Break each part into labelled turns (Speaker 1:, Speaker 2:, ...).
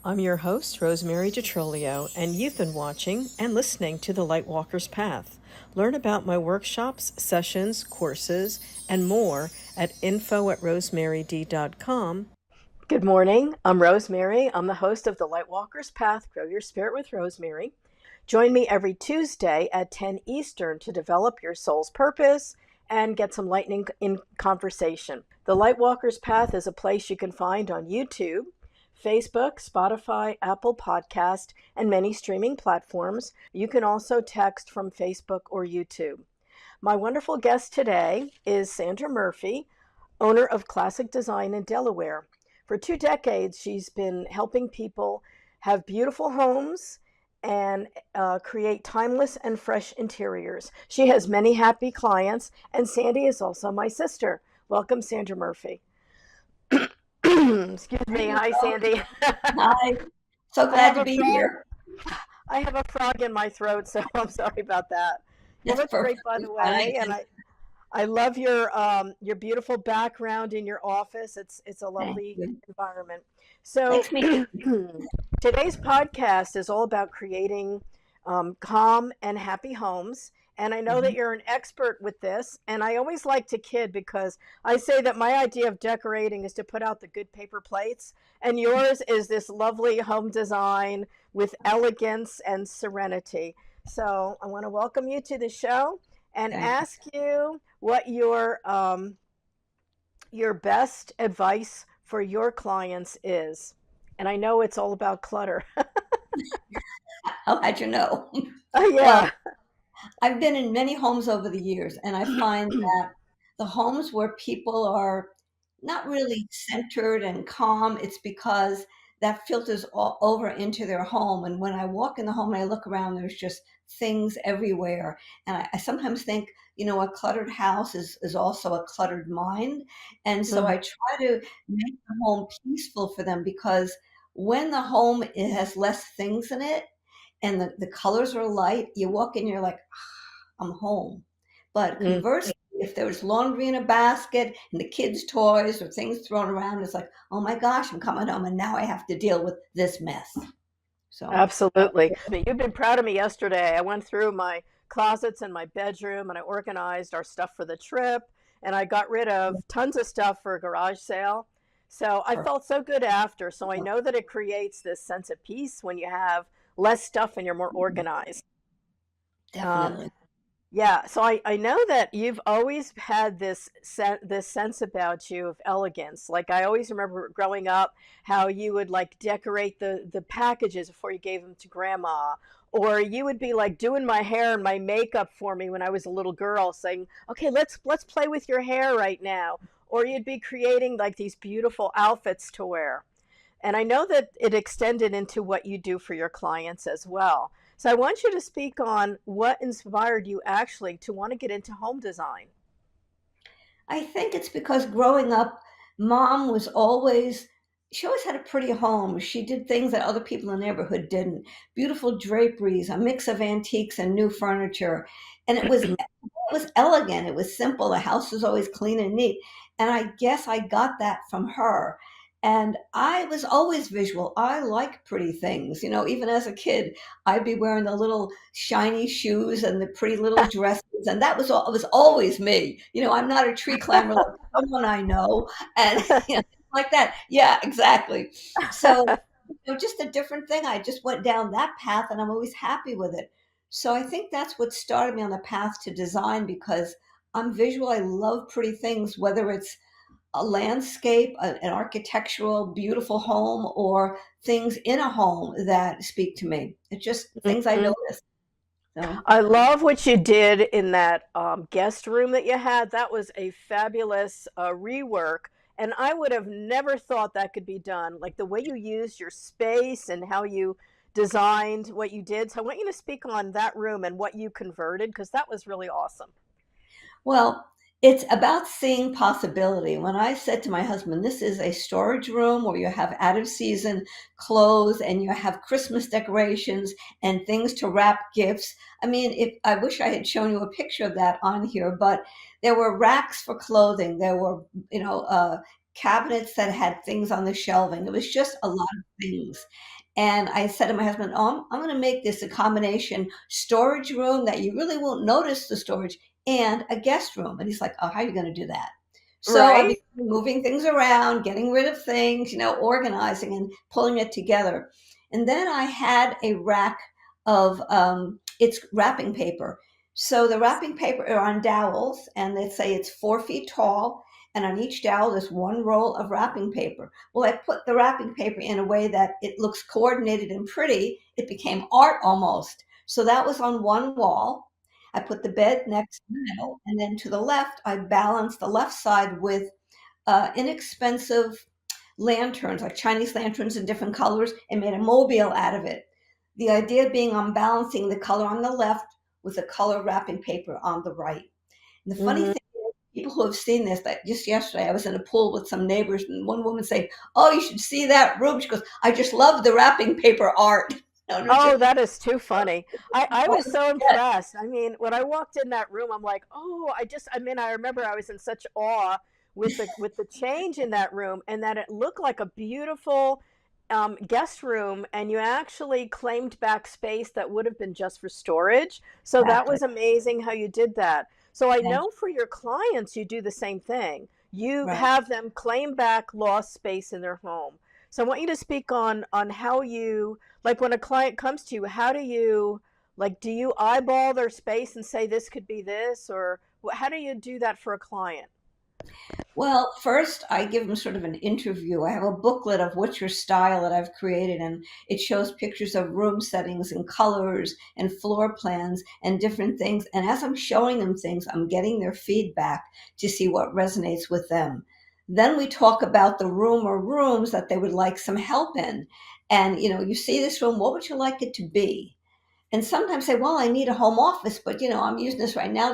Speaker 1: I'm your host, Rosemary DiTrolio, and you've been watching and listening to The Lightwalker's Path. Learn about my workshops, sessions, courses, and more at info@rosemaryd.com. Good morning. I'm Rosemary. I'm the host of The Lightwalker's Path, Grow Your Spirit with Rosemary. Join me every Tuesday at 10 Eastern to develop your soul's purpose and get some lightning in conversation. The Lightwalker's Path is a place you can find on YouTube, Facebook, Spotify, Apple Podcast, and many streaming platforms. You can also text from Facebook or YouTube. My wonderful guest today is Sandra Murphy, owner of Classic Design in Delaware. For 2 decades, she's been helping people have beautiful homes and create timeless and fresh interiors. She has many happy clients, and Sandy is also my sister. Welcome, Sandra Murphy. Excuse me. Hi, Sandy.
Speaker 2: Hi, so
Speaker 1: I
Speaker 2: glad
Speaker 1: have
Speaker 2: to
Speaker 1: a
Speaker 2: be
Speaker 1: frog.
Speaker 2: here.
Speaker 1: I have a frog in my throat, so I'm sorry about that. You
Speaker 2: That's
Speaker 1: look great, by
Speaker 2: perfectly
Speaker 1: the
Speaker 2: fine.
Speaker 1: way, and I love your beautiful background in your office. It's a
Speaker 2: Thank
Speaker 1: lovely
Speaker 2: you.
Speaker 1: environment. So
Speaker 2: Makes me
Speaker 1: today's podcast is all about creating calm and happy homes. And I know that
Speaker 2: Mhm.
Speaker 1: you're an expert with this. And I always like to kid because I say that my idea of decorating is to put out the good paper plates, and yours is this lovely home design with elegance and serenity. So I want to welcome you to the show and
Speaker 2: Thank you.
Speaker 1: ask you what your best advice for your clients is. And I know it's all about clutter.
Speaker 2: I'll let you know. Well,
Speaker 1: Yeah.
Speaker 2: I've been in many homes over the years, and I find that the homes where people are not really centered and calm, it's because that filters all over into their home. And when I walk in the home and I look around, there's just things everywhere. And I sometimes think, a cluttered house is also a cluttered mind. And so
Speaker 1: Mm,
Speaker 2: I try to make the home peaceful for them because when the home it has less things in it and the colors are light, you walk in, you're like, I'm home. But
Speaker 1: mm.
Speaker 2: conversely, if there's laundry in a basket and the kids' toys or things thrown around, it's like, oh my gosh, I'm coming home and now I have to deal with this mess. So,
Speaker 1: Absolutely. You've been proud of me yesterday. I went through my closets in my bedroom and I organized our stuff for the trip and I got rid of tons of stuff for a garage sale. So I
Speaker 2: perfect.
Speaker 1: felt so good after. So I know that it creates this sense of peace when you have less stuff and you're more organized. Um,
Speaker 2: Definitely.
Speaker 1: Yeah, so I know that you've always had this sense about you of elegance. Like I always remember growing up how you would like decorate the packages before you gave them to grandma, or you would be like doing my hair and my makeup for me when I was a little girl, saying, "Okay, let's play with your hair right now." Or you'd be creating like these beautiful outfits to wear. And I know that it extended into what you do for your clients as well. So I want you to speak on what inspired you actually to want to get into home design.
Speaker 2: I think it's because growing up, mom was always, she always had a pretty home. She did things that other people in the neighborhood didn't. Beautiful draperies, a mix of antiques and new furniture. And it was elegant. It was simple. The house was always clean and neat. And I guess I got that from her. And I was always visual. I like pretty things. Even as a kid, I'd be wearing the little shiny shoes and the pretty little dresses, and that was it was always me. I'm not a tree climber like someone I know, and like that. Yeah, exactly. So, just a different thing. I just went down that path, and I'm always happy with it. So I think that's what started me on the path to design because I'm visual. I love pretty things, whether it's a landscape, an architectural, beautiful home, or things in a home that speak to me. It's just things I
Speaker 1: Mhm.
Speaker 2: notice. So,
Speaker 1: I love what you did in that guest room that you had. That was a fabulous rework. And I would have never thought that could be done. Like the way you used your space and how you designed what you did. So I want you to speak on that room and what you converted because that was really awesome.
Speaker 2: well, it's about seeing possibility. When I said to my husband, this is a storage room where you have out of season clothes and you have Christmas decorations and things to wrap gifts. I mean, if I wish I had shown you a picture of that on here, but there were racks for clothing. There were, cabinets that had things on the shelving. It was just a lot of things. And I said to my husband, "Oh, I'm going to make this a combination storage room that you really won't notice the storage and a guest room." And he's like, "Oh, how are you going to do that?" So I
Speaker 1: Right?
Speaker 2: began moving things around, getting rid of things, organizing and pulling it together. And then I had a rack of it's wrapping paper. So the wrapping paper are on dowels, and they say it's 4 feet tall. And on each dowel, there's one roll of wrapping paper. Well, I put the wrapping paper in a way that it looks coordinated and pretty. It became art almost. So that was on one wall. I put the bed next to the middle, and then to the left, I balanced the left side with inexpensive lanterns, like Chinese lanterns in different colors, and made a mobile out of it. The idea being I'm balancing the color on the left with the color wrapping paper on the right. And the funny
Speaker 1: Hmm.
Speaker 2: thing is, people who have seen this, that just yesterday I was in a pool with some neighbors, and one woman saying, "Oh, you should see that room." She goes, "I just love the wrapping paper art." And it's
Speaker 1: Oh,
Speaker 2: just,
Speaker 1: that is too funny. I
Speaker 2: what
Speaker 1: was
Speaker 2: do
Speaker 1: so
Speaker 2: you get?
Speaker 1: impressed. I mean, when I walked in that room, I'm like, oh, I mean, I remember I was in such awe with the change in that room and that it looked like a beautiful guest room, and you actually claimed back space that would have been just for storage. So that
Speaker 2: Exactly.
Speaker 1: was amazing how you did that. So I
Speaker 2: Thank
Speaker 1: know for your clients, you do the same thing. You
Speaker 2: you. Right.
Speaker 1: have them claim back lost space in their home. So I want you to speak on how you, like, when a client comes to you, how do you, like, do you eyeball their space and say this could be this, or how do you do that for a client?
Speaker 2: Well, first, I give them sort of an interview. I have a booklet of what's your style that I've created, and it shows pictures of room settings and colors and floor plans and different things. And as I'm showing them things, I'm getting their feedback to see what resonates with them. Then we talk about the room or rooms that they would like some help in. And, you see this room, what would you like it to be? And sometimes say, well, I need a home office, but I'm using this right now.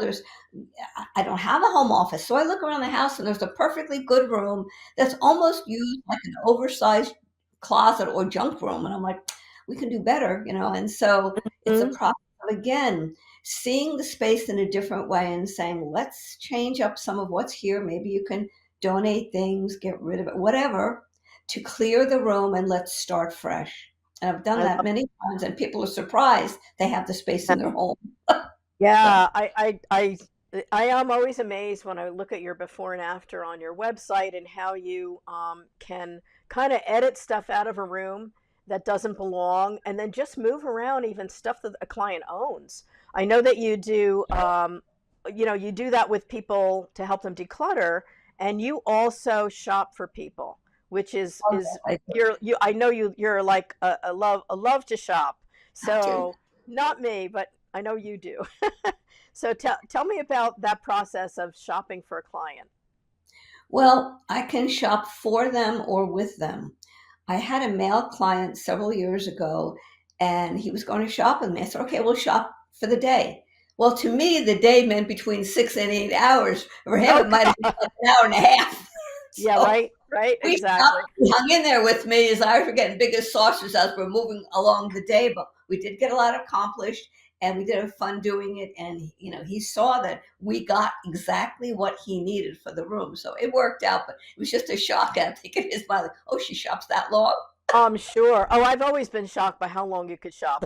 Speaker 2: I don't have a home office. So I look around the house and there's a perfectly good room that's almost used like an oversized closet or junk room. And I'm like, we can do better. And so it's a
Speaker 1: Hmm.
Speaker 2: process of, again, seeing the space in a different way and saying, let's change up some of what's here. Maybe you can donate things, get rid of it, whatever, to clear the room and let's start fresh. And I've done
Speaker 1: I
Speaker 2: that
Speaker 1: love
Speaker 2: many times, and people are surprised they have the space in
Speaker 1: that.
Speaker 2: their home. So,
Speaker 1: Yeah, I am always amazed when I look at your before and after on your website and how you can kind of edit stuff out of a room that doesn't belong and then just move around even stuff that a client owns. I know that you do, you do that with people to help them declutter, and you also shop for people, which
Speaker 2: oh,
Speaker 1: is
Speaker 2: yeah,
Speaker 1: you. I know you're like a love to shop.
Speaker 2: I do.
Speaker 1: So not me, but I know you do. So tell me about that process of shopping for a client.
Speaker 2: Well, I can shop for them or with them. I had a male client several years ago, and he was going to shop with me. I said, okay, we'll shop for the day. Well, to me, the day meant between 6 and 8 hours. For him,
Speaker 1: Oh
Speaker 2: it might have been
Speaker 1: God.
Speaker 2: like an hour and a half.
Speaker 1: Yeah,
Speaker 2: So
Speaker 1: right,
Speaker 2: we stopped,
Speaker 1: exactly.
Speaker 2: he hung in there with me as I was getting bigger saucers as we're moving along the day, but we did get a lot accomplished and we did have fun doing it. And, he saw that we got exactly what he needed for the room. So it worked out, but it was just a shock. And I'm thinking his mind, like, oh, she shops that long?
Speaker 1: I'm sure. Oh, I've always been shocked by how long you could shop.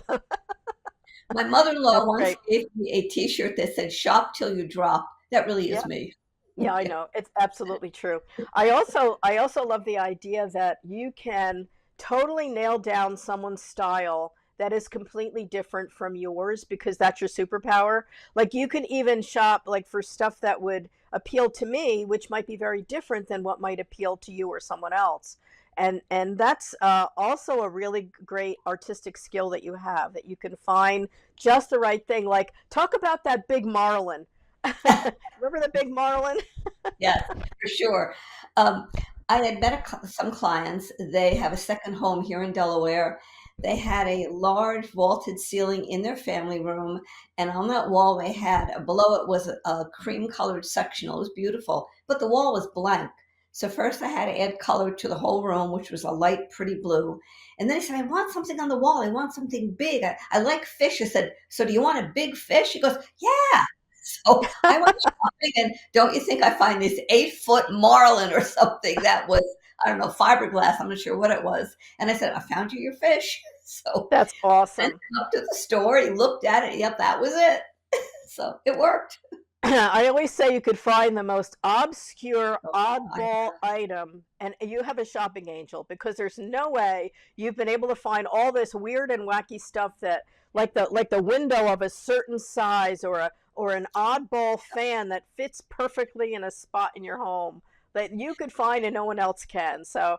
Speaker 2: My mother in law
Speaker 1: That's
Speaker 2: once
Speaker 1: great.
Speaker 2: gave me a t shirt that said, shop till you drop. That really
Speaker 1: Yeah.
Speaker 2: is me.
Speaker 1: Yeah, I
Speaker 2: Yeah.
Speaker 1: know. It's absolutely true. I also love the idea that you can totally nail down someone's style that is completely different from yours because that's your superpower. Like you can even shop like for stuff that would appeal to me, which might be very different than what might appeal to you or someone else. And that's also a really great artistic skill that you have, that you can find just the right thing. Like talk about that big marlin. Remember the big marlin?
Speaker 2: Yes, for sure. Um, I had met some clients. They have a second home here in Delaware. They had a large vaulted ceiling in their family room, and on that wall they had below it was a cream colored sectional. It was beautiful, but the wall was blank. So first I had to add color to the whole room, which was a light, pretty blue. And then he said, "I want something on the wall. I want something big. I like fish." I said, "So do you want a big fish?" He goes, "Yeah." So I went shopping, and don't you think I find this 8-foot marlin or something that was, I don't know, fiberglass, I'm not sure what it was. And I said, I found you your fish. So
Speaker 1: That's
Speaker 2: I went
Speaker 1: awesome.
Speaker 2: up to the store, he looked at it, yep, that was it. So it worked.
Speaker 1: I always say you could find the most obscure,
Speaker 2: Oh, I
Speaker 1: oddball item, and you have a shopping angel because there's no way you've been able to find all this weird and wacky stuff that, like the window of a certain size, or an oddball fan that fits perfectly in a spot in your home that you could find and no one else can. So,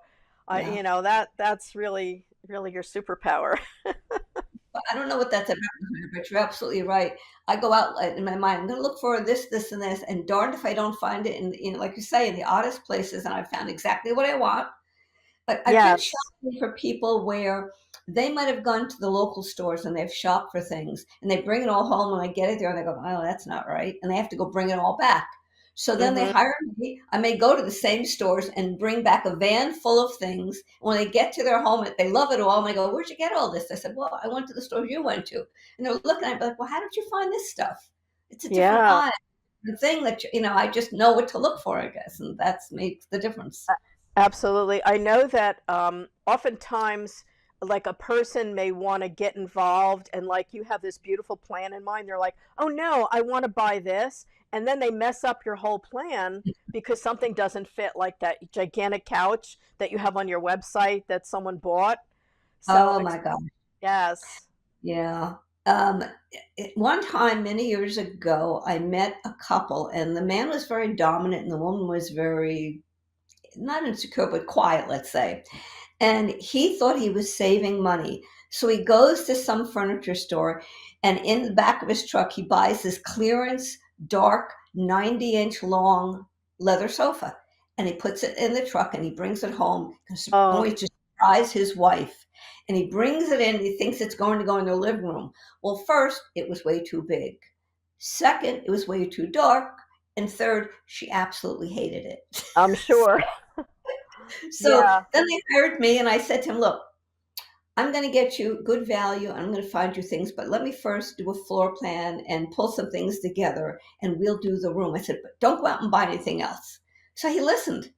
Speaker 2: yeah.
Speaker 1: that's really your superpower.
Speaker 2: But I don't know what that's about, but you're absolutely right. I go out in my mind, I'm gonna look for this, this, and this, and darned if I don't find it in, like you say, in the oddest places, and I found exactly what I want. But I've been
Speaker 1: Yes.
Speaker 2: shopping for people where they might have gone to the local stores and they've shopped for things and they bring it all home and I get it there and they go, oh, that's not right. And they have to go bring it all back. So then they
Speaker 1: Hmm.
Speaker 2: hire me. I may go to the same stores and bring back a van full of things. When they get to their home, they love it all. And they go, where'd you get all this? I said, well, I went to the store you went to. And they're looking at me like, well, how did you find this stuff? It's a different
Speaker 1: Yeah.
Speaker 2: eye. The thing that, I just know what to look for, I guess. And that's makes the difference.
Speaker 1: Absolutely. I know that oftentimes, like a person may want to get involved, and like you have this beautiful plan in mind. They're like, oh no, I want to buy this. And then they mess up your whole plan because something doesn't fit, like that gigantic couch that you have on your website that someone bought. So,
Speaker 2: Oh my God.
Speaker 1: yes.
Speaker 2: Yeah. One time, many years ago, I met a couple, and the man was very dominant, and the woman was very not insecure, but quiet, let's say. And he thought he was saving money. So he goes to some furniture store, and in the back of his truck, he buys this clearance, dark, 90-inch long leather sofa. And he puts it in the truck and he brings it home
Speaker 1: Oh,
Speaker 2: only to surprise his wife. And he brings it in, he thinks it's going to go in their living room. Well, first, it was way too big. Second, it was way too dark. And third, she absolutely hated it.
Speaker 1: I'm sure.
Speaker 2: So
Speaker 1: Yeah.
Speaker 2: then they hired me, and I said to him, look, I'm going to get you good value. I'm going to find you things, but let me first do a floor plan and pull some things together, and we'll do the room. I said, but don't go out and buy anything else. So he listened.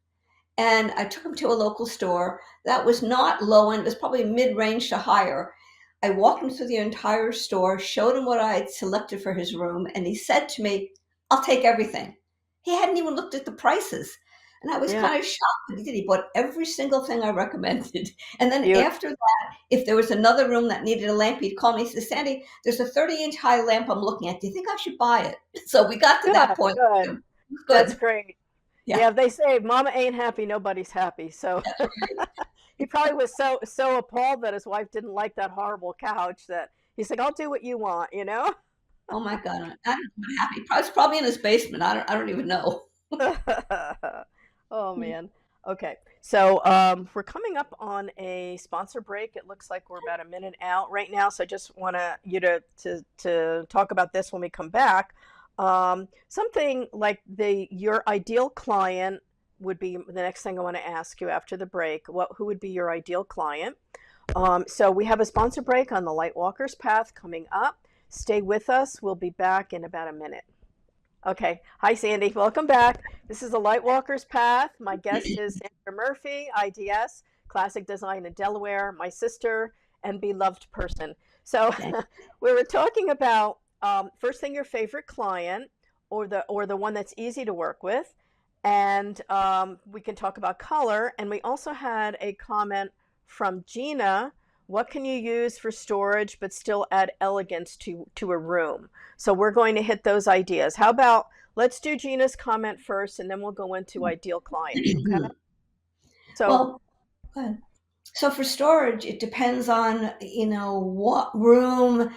Speaker 2: And I took him to a local store that was not low end, it was probably mid range to higher. I walked him through the entire store, showed him what I had selected for his room, and he said to me, I'll take everything. He hadn't even looked at the prices. And I was
Speaker 1: Yeah.
Speaker 2: kind of shocked that he did. He bought every single thing I recommended. And then
Speaker 1: Beautiful.
Speaker 2: after that, if there was another room that needed a lamp, he'd call me. He said, Sandy, there's a 30-inch high lamp I'm looking at. Do you think I should buy it? So we got to
Speaker 1: Good.
Speaker 2: that point.
Speaker 1: Good. That's
Speaker 2: Good.
Speaker 1: great.
Speaker 2: Yeah.
Speaker 1: Yeah, they say mama ain't happy, nobody's happy. So he probably was so appalled that his wife didn't like that horrible couch that he's like, I'll do what you want, you know?
Speaker 2: Oh my god, I'm not happy. It's probably in his basement. I don't even know.
Speaker 1: Oh man. Okay. So we're coming up on a sponsor break. It looks like we're about a minute out right now. So I just want you to talk about this when we come back. Something like the your ideal client would be the next thing I want to ask you after the break. Who would be your ideal client? So we have a sponsor break on the Lightwalkers Path coming up. Stay with us. We'll be back in about a minute. Okay. Hi, Sandy. Welcome back. This is the Lightwalkers Path. My guest is Sandra Murphy, IDS, Classic Design in Delaware, my sister and beloved person. So
Speaker 2: Thank
Speaker 1: we were talking about first thing your favorite client, or the one that's easy to work with, and we can talk about color. And we also had a comment from Gina. What can you use for storage but still add elegance to a room? So we're going to hit those ideas. How about let's do Gina's comment first, and then we'll go into ideal clients. Okay.
Speaker 2: you.
Speaker 1: So
Speaker 2: Well, go ahead. So for storage, it depends on, what room.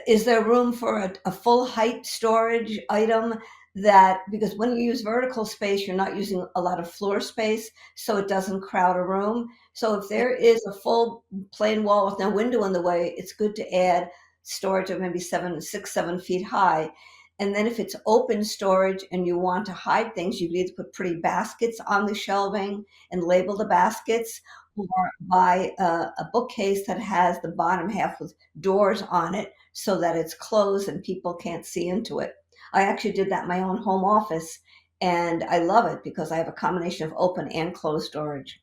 Speaker 2: Is there room for a full height storage item that, because when you use vertical space, you're not using a lot of floor space, so it doesn't crowd a room. So if there is a full plain wall with no window in the way, it's good to add storage of maybe 7 6 7 feet high. And then if it's open storage and you want to hide things, you need to put pretty baskets on the shelving and label the baskets, or buy a bookcase that has the bottom half with doors on it so that it's closed and people can't see into it. I actually did that in my own home office, and I love it because I have a combination of open and closed storage.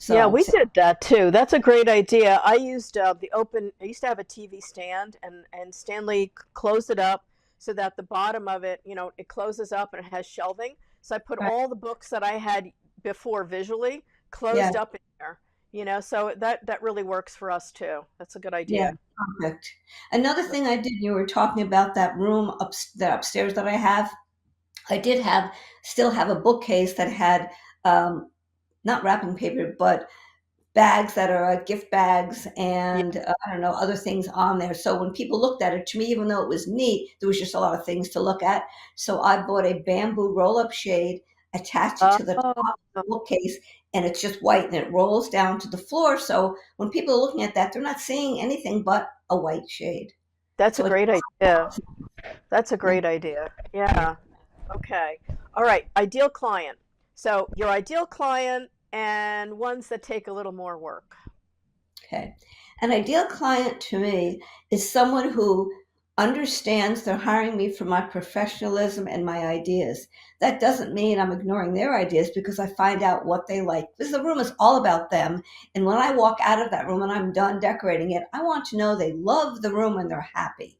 Speaker 1: Yeah,
Speaker 2: So,
Speaker 1: we did that too. That's a great idea. I used the open. I used to have a TV stand, and Stanley closed it up so that the bottom of it, it closes up and it has shelving. So I put
Speaker 2: right,
Speaker 1: all the books that I had before visually
Speaker 2: yeah,
Speaker 1: closed up in there. So that really works for us too. That's a good
Speaker 2: yeah,
Speaker 1: idea.
Speaker 2: perfect. Another thing I did, you were talking about that room that upstairs that I have. I did have still have a bookcase that had um, not wrapping paper, but bags that are gift bags
Speaker 1: Yeah.
Speaker 2: and I don't know, other things on there. So when people looked at it, to me, even though it was neat, there was just a lot of things to look at. So I bought a bamboo roll-up shade, attached it to the
Speaker 1: Oh,
Speaker 2: top of the bookcase, and it's just white and it rolls down to the floor. So when people are looking at that, they're not seeing anything but a white shade.
Speaker 1: that's a
Speaker 2: So it's
Speaker 1: great idea. That's a
Speaker 2: yeah.
Speaker 1: great idea. Yeah. Okay. All right. Ideal client. So your ideal client and ones that take a little more work.
Speaker 2: Okay. An ideal client to me is someone who understands they're hiring me for my professionalism and my ideas. That doesn't mean I'm ignoring their ideas because I find out what they like. Because the room is all about them. And when I walk out of that room and I'm done decorating it, I want to know they love the room and they're happy.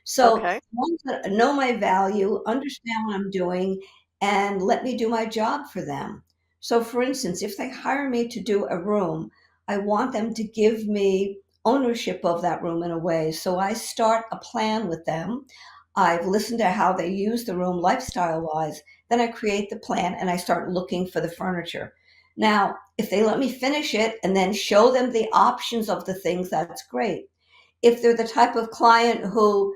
Speaker 2: So,
Speaker 1: Okay.
Speaker 2: ones that know my value, understand what I'm doing, and let me do my job for them. So, for instance, if they hire me to do a room, I want them to give me ownership of that room in a way. So I start a plan with them. I've listened to how they use the room lifestyle wise. Then I create the plan and I start looking for the furniture. Now, if they let me finish it and then show them the options of the things, that's great. If they're the type of client who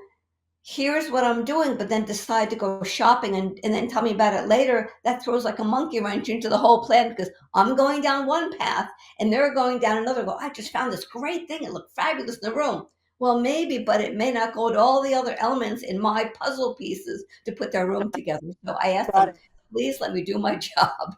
Speaker 2: here's what I'm doing, but then decide to go shopping and then tell me about it later, that throws like a monkey wrench into the whole plan because I'm going down one path and they're going down another. Go, I just found this great thing. It looked fabulous in the room. Well, maybe, but it may not go to all the other elements in my puzzle pieces to put their room together. So I asked
Speaker 1: Got
Speaker 2: them,
Speaker 1: it.
Speaker 2: please let me do my job.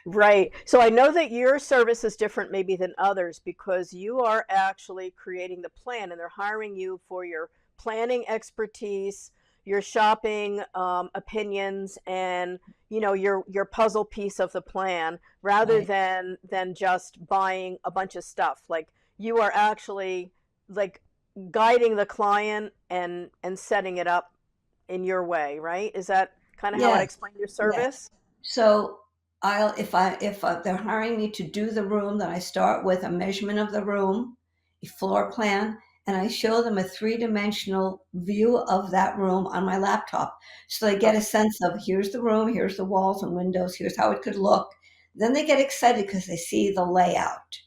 Speaker 1: Right. So I know that your service is different maybe than others because you are actually creating the plan and they're hiring you for your planning expertise, your shopping opinions, and your puzzle piece of the plan rather
Speaker 2: Right.
Speaker 1: than just buying a bunch of stuff. Like you are actually like guiding the client and setting it up in your way, right? Is that kind of how I'd
Speaker 2: Yes.
Speaker 1: explain your
Speaker 2: Yes.
Speaker 1: service?
Speaker 2: So if they're hiring me to do the room, then I start with a measurement of the room, a floor plan, and I show them a three-dimensional view of that room on my laptop. So they get a
Speaker 1: Okay.
Speaker 2: sense of here's the room, here's the walls and windows, here's how it could look. Then they get excited because they see the layout.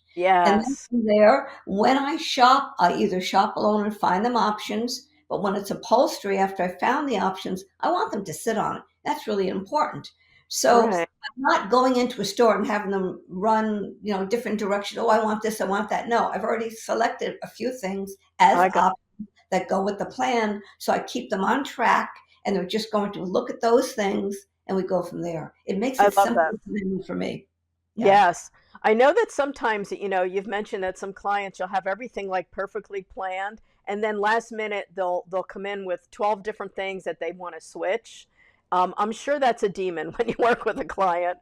Speaker 2: And then
Speaker 1: Yes.
Speaker 2: from there, when I shop, I either shop alone and find them options. But when it's upholstery, after I found the options, I want them to sit on it. That's really important. So
Speaker 1: Right.
Speaker 2: I'm not going into a store and having them run, different directions. Oh, I want this, I want that. No, I've already selected a few things as
Speaker 1: I got
Speaker 2: options that go with the plan. So I keep them on track and they're just going to look at those things and we go from there. It makes
Speaker 1: I
Speaker 2: it
Speaker 1: love that.
Speaker 2: simple for me. Yeah.
Speaker 1: Yes. I know that sometimes, you've mentioned that some clients you'll have everything like perfectly planned and then last minute they'll come in with 12 different things that they want to switch. I'm sure that's a demon when you work with a client.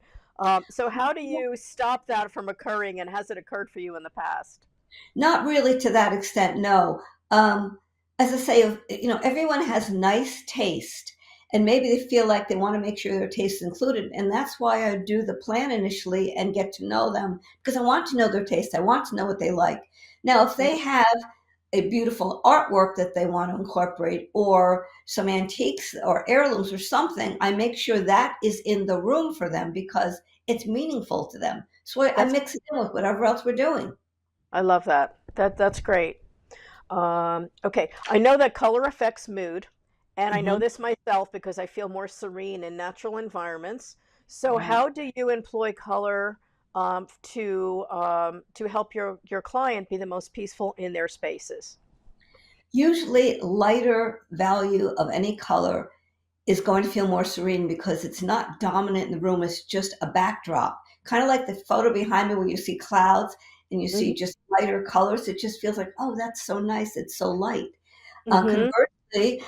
Speaker 1: So how do you stop that from occurring and has it occurred for you in the past?
Speaker 2: Not really to that extent, no. As I say, everyone has nice taste, and maybe they feel like they want to make sure their taste is included, and that's why I do the plan initially and get to know them because I want to know their taste. I want to know what they like. Now, if they have a beautiful artwork that they want to incorporate, or some antiques or heirlooms or something, I make sure that is in the room for them because it's meaningful to them. So I
Speaker 1: That's
Speaker 2: mix it in with whatever else we're doing.
Speaker 1: I love that. That's great. Okay, I know that color affects mood, and I know
Speaker 2: Mhm.
Speaker 1: this myself because I feel more serene in natural environments. So,
Speaker 2: Right.
Speaker 1: how do you employ color to help your client be the most peaceful in their spaces?
Speaker 2: Usually, lighter value of any color is going to feel more serene because it's not dominant in the room. It's just a backdrop, kind of like the photo behind me where you see clouds and you see
Speaker 1: Hmm.
Speaker 2: just lighter colors. It just feels like, oh, that's so nice. It's so light.
Speaker 1: Hmm.
Speaker 2: Conversely, usually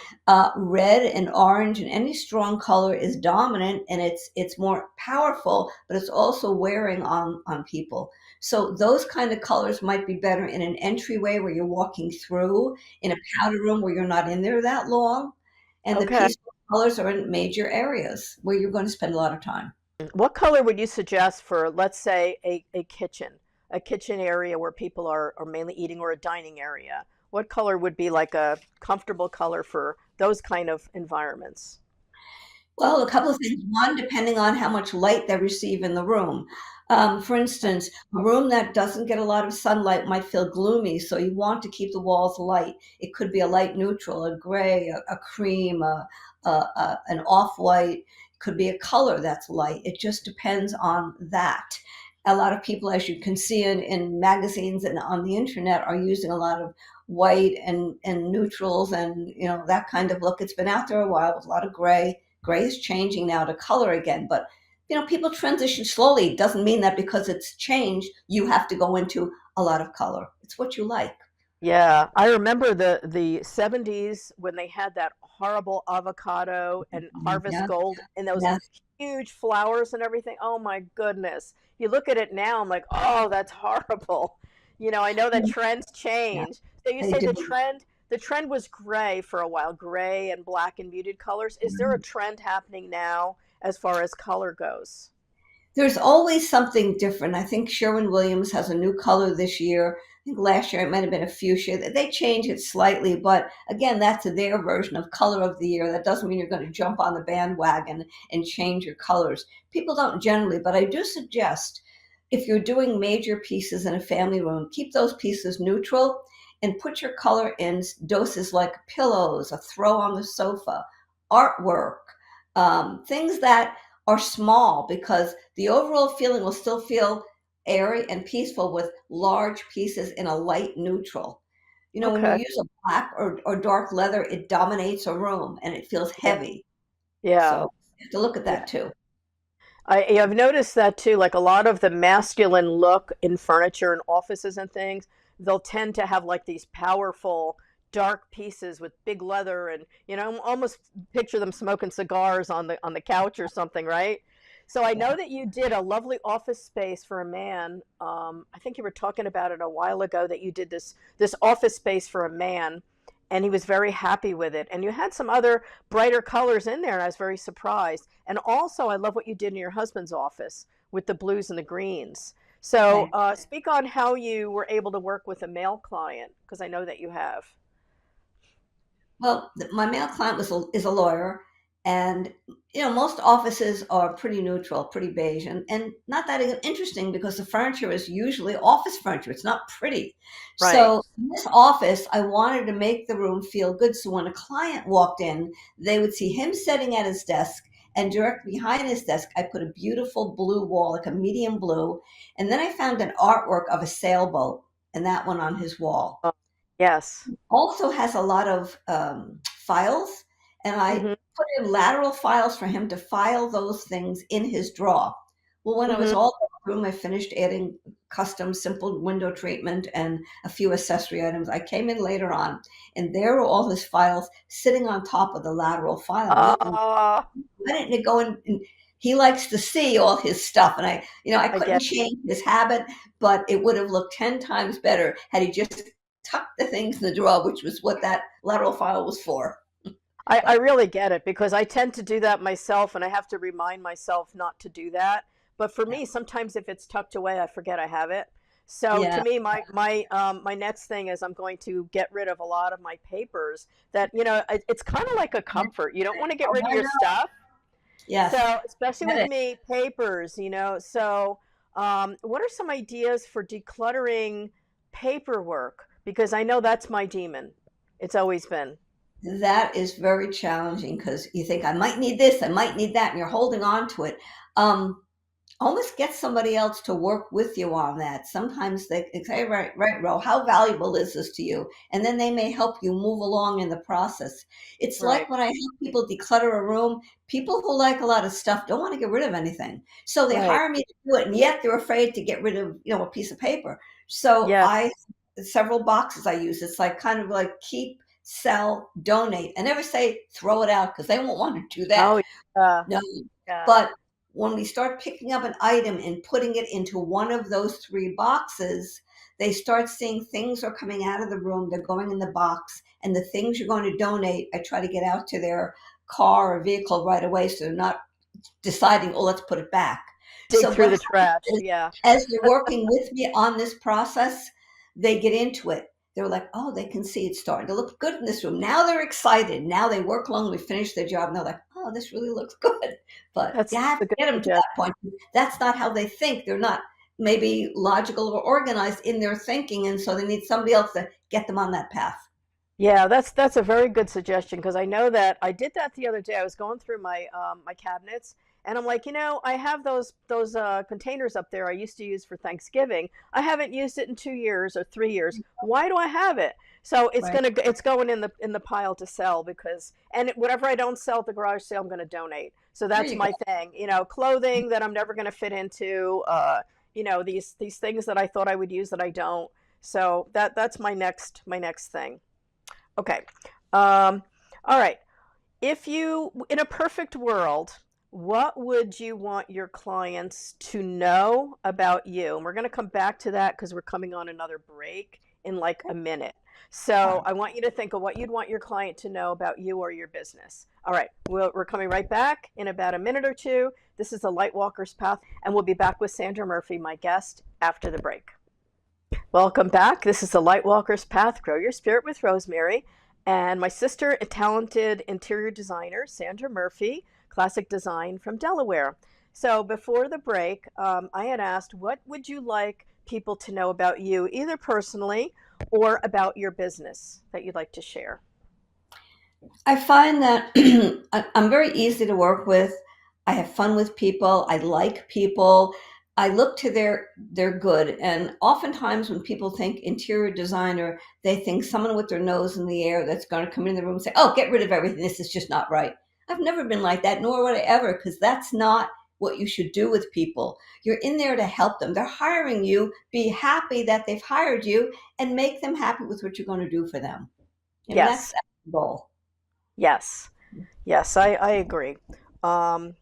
Speaker 2: red and orange, and any strong color is dominant, and it's more powerful, but it's also wearing on people. So those kind of colors might be better in an entryway where you're walking through, in a powder room where you're not in there that long, and the
Speaker 1: Okay.
Speaker 2: peaceful colors are in major areas where you're going to spend a lot of time.
Speaker 1: What color would you suggest for, let's say, a kitchen area where people are mainly eating, or a dining area? What color would be like a comfortable color for those kind of environments?
Speaker 2: Well, a couple of things. One, depending on how much light they receive in the room. For instance, a room that doesn't get a lot of sunlight might feel gloomy, so you want to keep the walls light. It could be a light neutral, a gray, a cream, an off-white. Could be a color that's light. It just depends on that. A lot of people, as you can see in magazines and on the internet, are using a lot of white and neutrals and that kind of look. It's been out there a while with a lot of gray. Gray is changing now to color again, but people transition slowly. It doesn't mean that because it's changed, you have to go into a lot of color. It's what you like.
Speaker 1: Yeah, I remember the 70s when they had that horrible avocado and harvest
Speaker 2: Yeah,
Speaker 1: gold and those
Speaker 2: yeah,
Speaker 1: huge flowers and everything. Oh my goodness. You look at it now, I'm like, oh, that's horrible. I know that
Speaker 2: yeah,
Speaker 1: trends
Speaker 2: yeah,
Speaker 1: change. So you
Speaker 2: they
Speaker 1: say
Speaker 2: do.
Speaker 1: the trend was gray for a while, gray and black and muted colors. Is there a trend happening now as far as color goes?
Speaker 2: There's always something different. I think Sherwin-Williams has a new color this year. I think last year it might have been a fuchsia. They change it slightly, but again, that's their version of color of the year. That doesn't mean you're going to jump on the bandwagon and change your colors. People don't generally, but I do suggest if you're doing major pieces in a family room, keep those pieces neutral and put your color in doses like pillows, a throw on the sofa, artwork, things that are small, because the overall feeling will still feel airy and peaceful with large pieces in a light neutral. When you
Speaker 1: Okay.
Speaker 2: use a black or dark leather, it dominates a room and it feels
Speaker 1: Yeah.
Speaker 2: heavy.
Speaker 1: Yeah.
Speaker 2: So you have to look at
Speaker 1: Yeah.
Speaker 2: that too.
Speaker 1: I've noticed that too. Like a lot of the masculine look in furniture and offices and things, they'll tend to have like these powerful dark pieces with big leather, and almost picture them smoking cigars on the couch or something, right? So I
Speaker 2: Yeah.
Speaker 1: know that you did a lovely office space for a man. I think you were talking about it a while ago, that you did this office space for a man, and he was very happy with it. And you had some other brighter colors in there, and I was very surprised. And also, I love what you did in your husband's office with the blues and the greens. So,
Speaker 2: Right.
Speaker 1: speak on how you were able to work with a male client, because I know that you have.
Speaker 2: Well, my male client is a lawyer, and most offices are pretty neutral, pretty beige, and not that interesting because the furniture is usually office furniture. It's not pretty.
Speaker 1: Right.
Speaker 2: So in this office, I wanted to make the room feel good. So when a client walked in, they would see him sitting at his desk, and directly behind his desk, I put a beautiful blue wall, like a medium blue, and then I found an artwork of a sailboat, and that one on his wall
Speaker 1: Uh, yes.
Speaker 2: also has a lot of files, and I
Speaker 1: Hmm.
Speaker 2: put in lateral files for him to file those things in his drawer. Well, when I was
Speaker 1: Hmm.
Speaker 2: all done with the room, I finished adding custom simple window treatment and a few accessory items. I came in later on, and there were all his files sitting on top of the lateral file. I'm looking,
Speaker 1: Uh,
Speaker 2: why didn't it go in? And he likes to see all his stuff, and I
Speaker 1: I
Speaker 2: couldn't
Speaker 1: get.
Speaker 2: change his habit, but it would have looked 10 times better had he just tucked the things in the drawer, which was what that lateral file was for.
Speaker 1: I
Speaker 2: But
Speaker 1: really get it, because I tend to do that myself, and I have to remind myself not to do that. But for me, sometimes if it's tucked away, I forget I have it. So to
Speaker 2: yeah,
Speaker 1: me, my next thing is I'm going to get rid of a lot of my papers. That it's kind of like a comfort. You don't want to get rid of
Speaker 2: I
Speaker 1: your
Speaker 2: know.
Speaker 1: stuff.
Speaker 2: Yes,
Speaker 1: So especially
Speaker 2: get
Speaker 1: with
Speaker 2: it.
Speaker 1: me, papers. So what are some ideas for decluttering paperwork? Because I know that's my demon. It's always been.
Speaker 2: That is very challenging because you think I might need this, I might need that, and you're holding on to it. Um, Almost get somebody else to work with you on that. Sometimes they say, right, Ro, how valuable is this to you? And then they may help you move along in the process. It's
Speaker 1: Right.
Speaker 2: like when I help people declutter a room, people who like a lot of stuff don't want to get rid of anything. So they
Speaker 1: Right.
Speaker 2: hire me to do it, and yet they're afraid to get rid of, a piece of paper. So
Speaker 1: Yes.
Speaker 2: several boxes I use. It's like kind of like keep sell, donate. I never say throw it out because they won't want to do that.
Speaker 1: Oh, yeah.
Speaker 2: No,
Speaker 1: Yeah.
Speaker 2: but when we start picking up an item and putting it into one of those three boxes, they start seeing things are coming out of the room, they're going in the box, and the things you're going to donate, I try to get out to their car or vehicle right away so they're not deciding, oh, let's put it back.
Speaker 1: Dig
Speaker 2: So
Speaker 1: through
Speaker 2: what
Speaker 1: the trash.
Speaker 2: happens is,
Speaker 1: Yeah.
Speaker 2: as they're working with me on this process, they get into it. They're like, oh, they can see it's starting to look good in this room. Now they're excited. Now they work long, we finish their job, and they're like, oh, this really looks good. But you
Speaker 1: That's
Speaker 2: have
Speaker 1: a
Speaker 2: to
Speaker 1: good
Speaker 2: get them to
Speaker 1: suggestion.
Speaker 2: that point. That's not how they think. They're not maybe logical or organized in their thinking, and so they need somebody else to get them on that path.
Speaker 1: Yeah, that's a very good suggestion because I know that I did that the other day. I was going through my cabinets and I'm like, I have those containers up there I used to use for Thanksgiving. I haven't used it in 2 years or 3 years. Why do I have it? So
Speaker 2: Right.
Speaker 1: it's going in the pile to sell because whatever I don't sell at the garage sale, I'm going to donate. So
Speaker 2: There
Speaker 1: that's
Speaker 2: you go.
Speaker 1: my thing. Clothing that I'm never going to fit into. These things that I thought I would use that I don't. So that's my next thing. Okay. Um, all right. If you, in a perfect world, what would you want your clients to know about you? And we're going to come back to that because we're coming on another break in like a minute. So I want you to think of what you'd want your client to know about you or your business. All right. We're coming right back in about a minute or two. This is the Lightwalker's Path, and we'll be back with Sandra Murphy, my guest, after the break. Welcome back. This is the Lightwalker's Path, Grow Your Spirit with Rosemary. And my sister, a talented interior designer, Sandra Murphy, classic design from Delaware. So before the break, I had asked, what would you like people to know about you, either personally or about your business that you'd like to share?
Speaker 2: I find that I'm very easy to work with. I have fun with people. I like people. I look to their good. And oftentimes when people think interior designer, they think someone with their nose in the air that's going to come in the room and say, "Oh, get rid of everything. This is just not right." I've never been like that, nor would I ever, because that's not what you should do with people. You're in there to help them. They're hiring you. Be happy that they've hired you and make them happy with what you're going to do for them. And
Speaker 1: Yes,
Speaker 2: that's the goal.
Speaker 1: yes, yes, I agree. Um,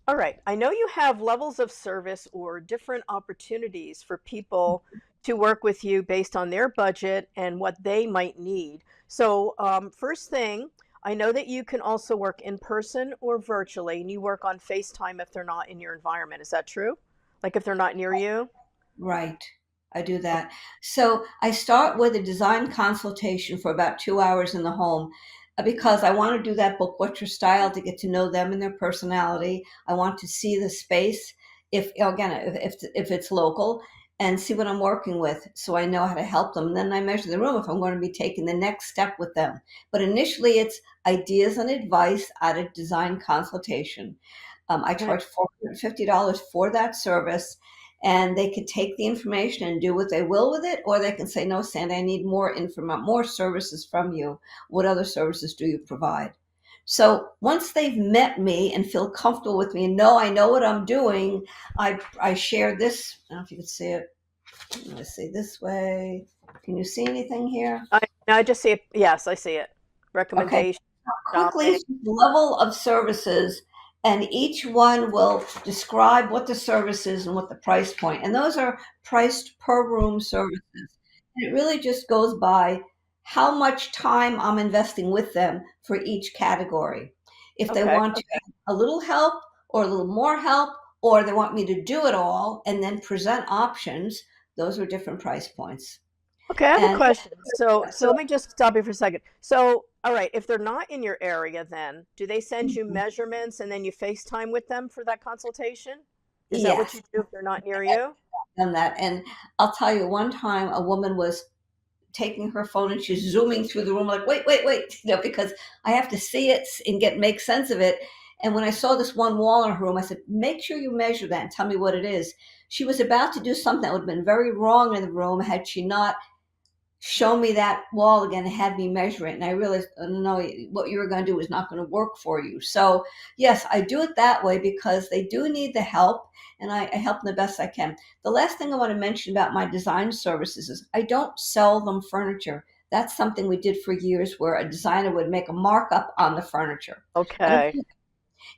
Speaker 1: All right. I know you have levels of service or different opportunities for people to work with you based on their budget and what they might need. So, first thing, I know that you can also work in person or virtually, and you work on FaceTime if they're not in your environment. Is that true? Like if they're not near you?
Speaker 2: Right. I do that. So I start with a design consultation for about 2 hours in the home because I want to do that book, What's Your Style, to get to know them and their personality. I want to see the space, if again, if it's local, and see what I'm working with so I know how to help them. And then I measure the room if I'm going to be taking the next step with them. But initially, it's ideas and advice at a design consultation. I
Speaker 1: Okay.
Speaker 2: charge $450 for that service, and they could take the information and do what they will with it, or they can say, no, Sandy, I need more information, more services from you. What other services do you provide? So once they've met me and feel comfortable with me and know I know what I'm doing, I share this. I don't know if you can see it. Let's see this way. Can you see anything here?
Speaker 1: I just see it. Yes, I see it.
Speaker 2: Okay.
Speaker 1: Recommendation,
Speaker 2: Quickly,
Speaker 1: shopping.
Speaker 2: the level of services, and each one will describe what the service is and what the price point. And those are priced per room services. And it really just goes by how much time I'm investing with them for each category. If they
Speaker 1: Okay.
Speaker 2: want to have a little help or a little more help, or they want me to do it all and then present options, those are different price points.
Speaker 1: Okay, I have a
Speaker 2: And
Speaker 1: question. So
Speaker 2: so
Speaker 1: let me just stop you for a second. So, all right, if they're not in your area, then do they send you measurements and then you FaceTime with them for that consultation? Is that what
Speaker 2: yes,
Speaker 1: you do if they're not near you?
Speaker 2: done that. And I'll tell you, one time a woman was taking her phone and she's zooming through the room like, wait, wait, wait, because I have to see it and make sense of it. And when I saw this one wall in her room, I said, make sure you measure that and tell me what it is. She was about to do something that would have been very wrong in the room had she not show me that wall again and had me measure it. And I realized, oh, no, what you were going to do is not going to work for you. So, yes, I do it that way because they do need the help, and I help them the best I can. The last thing I want to mention about my design services is I don't sell them furniture. That's something we did for years, where a designer would make a markup on the furniture. I don't.
Speaker 1: Okay.